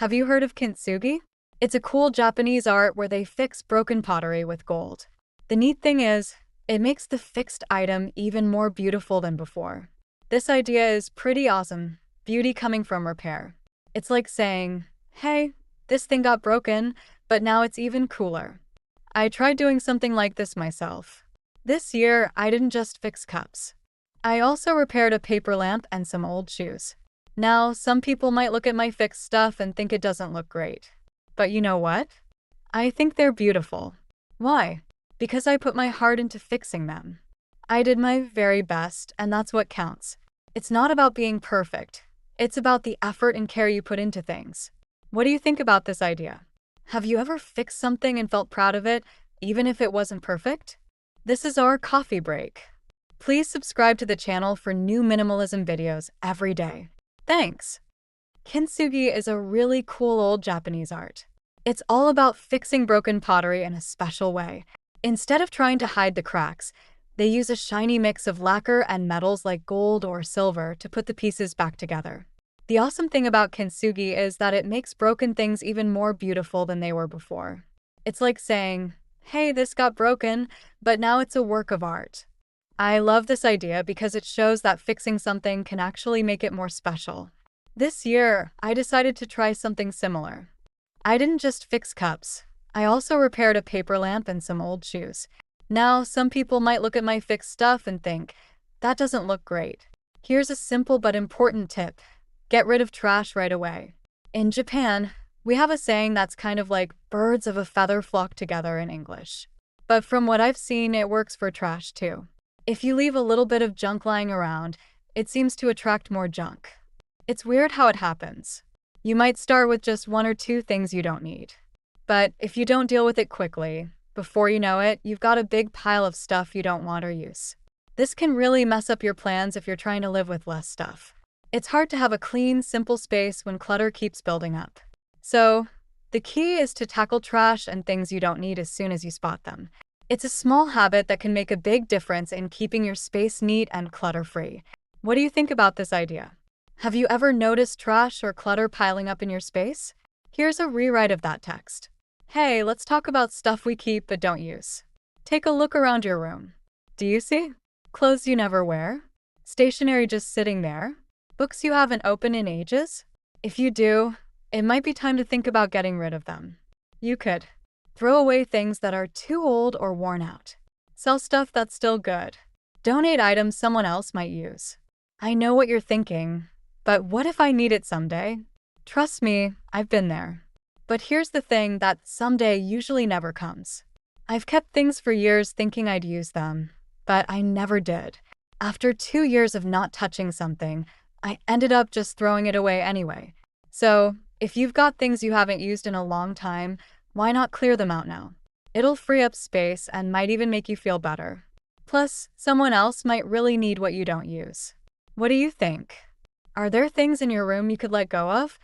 Have you heard of kintsugi? It's a cool Japanese art where they fix broken pottery with gold. The neat thing is, it makes the fixed item even more beautiful than before. This idea is pretty awesome, beauty coming from repair. It's like saying, hey, this thing got broken, but now it's even cooler. I tried doing something like this myself. This year, I didn't just fix cups. I also repaired a paper lamp and some old shoes. Now, some people might look at my fixed stuff and think it doesn't look great. But you know what? I think they're beautiful. Why? Because I put my heart into fixing them. I did my very best, and that's what counts. It's not about being perfect. It's about the effort and care you put into things. What do you think about this idea? Have you ever fixed something and felt proud of it, even if it wasn't perfect? This is our coffee break. Please subscribe to the channel for new minimalism videos every day. Thanks! Kintsugi is a really cool old Japanese art. It's all about fixing broken pottery in a special way. Instead of trying to hide the cracks, they use a shiny mix of lacquer and metals like gold or silver to put the pieces back together. The awesome thing about kintsugi is that it makes broken things even more beautiful than they were before. It's like saying, hey, this got broken, but now it's a work of art. I love this idea because it shows that fixing something can actually make it more special. This year, I decided to try something similar. I didn't just fix cups. I also repaired a paper lamp and some old shoes. Now, some people might look at my fixed stuff and think, that doesn't look great. Here's a simple but important tip. Get rid of trash right away. In Japan, we have a saying that's kind of like birds of a feather flock together in English. But from what I've seen, it works for trash too. If you leave a little bit of junk lying around, it seems to attract more junk. It's weird how it happens. You might start with just one or two things you don't need. But if you don't deal with it quickly, before you know it, you've got a big pile of stuff you don't want or use. This can really mess up your plans if you're trying to live with less stuff. It's hard to have a clean, simple space when clutter keeps building up. So, the key is to tackle trash and things you don't need as soon as you spot them. It's a small habit that can make a big difference in keeping your space neat and clutter-free. What do you think about this idea? Have you ever noticed trash or clutter piling up in your space? Here's a rewrite of that text. Hey, let's talk about stuff we keep but don't use. Take a look around your room. Do you see? Clothes you never wear? Stationery just sitting there? Books you haven't opened in ages? If you do, it might be time to think about getting rid of them. You could throw away things that are too old or worn out. Sell stuff that's still good. Donate items someone else might use. I know what you're thinking, but what if I need it someday? Trust me, I've been there. But here's the thing, that someday usually never comes. I've kept things for years thinking I'd use them, but I never did. After 2 years of not touching something, I ended up just throwing it away anyway. So, if you've got things you haven't used in a long time, why not clear them out now? It'll free up space and might even make you feel better. Plus, someone else might really need what you don't use. What do you think? Are there things in your room you could let go of?